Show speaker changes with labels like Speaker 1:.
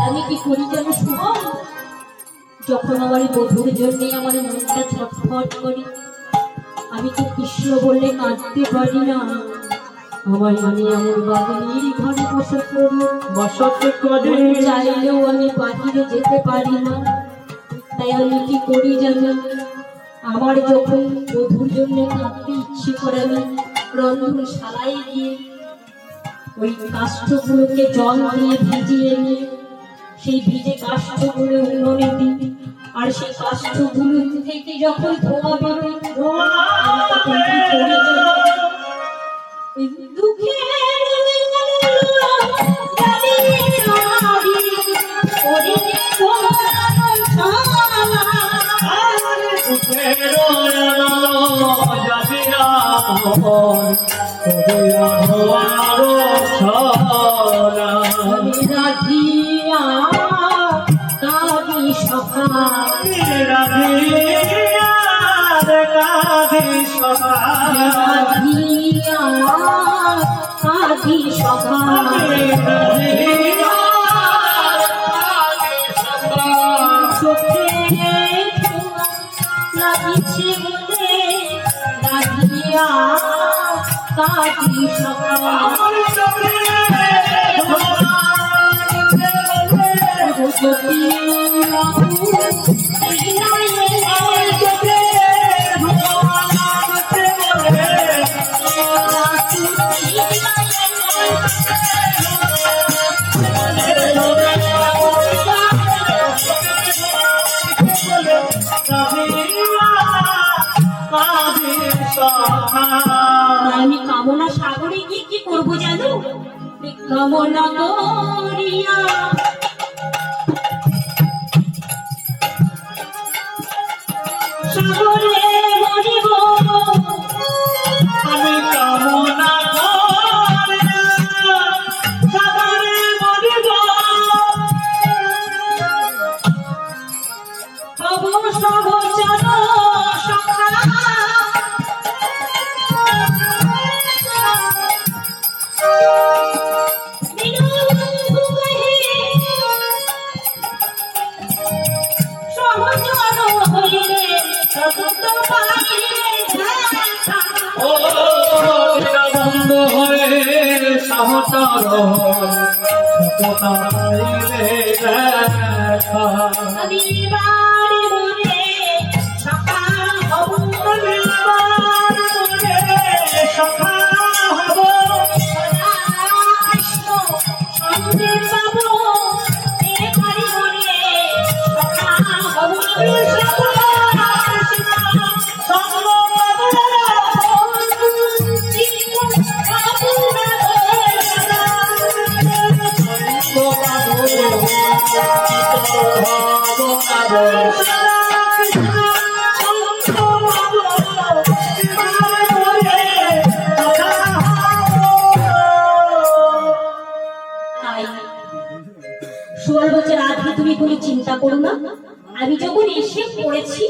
Speaker 1: আমি কি করি যেন শুভ, যখন আমার বধুর জন্য আমার মনটা ছটফট করি, আমি তো কৃষ্ণ বললে কাঁদতে পারি না। আমি আমার বাগানের ঘরে বসত করি, চাইলেও আমি বাহিরে যেতে পারি না। তাই আমি কি করি জানি, আমার যখন বধুর জন্য কাঁদতে ইচ্ছে করে আমি রন্ধনশালায় গিয়ে ওই কাষ্ঠগুলোকে জল দিয়ে ভিজিয়ে নিয়ে সেই ভিজে কাষ্ঠগুলো উনুনে দিই, আর সেই কাষ্ঠগুলো থেকে যখন ধোঁয়া বেরোয় রাধিয়া কাঁদি সখা, রাধিয়া কাঁদি সখা, চোখে লাগিছে বলে রাধিয়া কাঁদি সখা। আমি কামনা সাগরে গিয়ে কি করবো জানো, কামনা করিয়া সাগরে মরিব, আমি কামনা করিয়া সাগরে মরিব, সহচর সখা আমি বাড়ি মনে সখা হব, সখা হব, কৃষ্ণ সন্দেহ পাবো, বাড়ি মনে সখা হব, তুমি কোনো চিন্তা করো না, আমি যখন এসে পড়েছি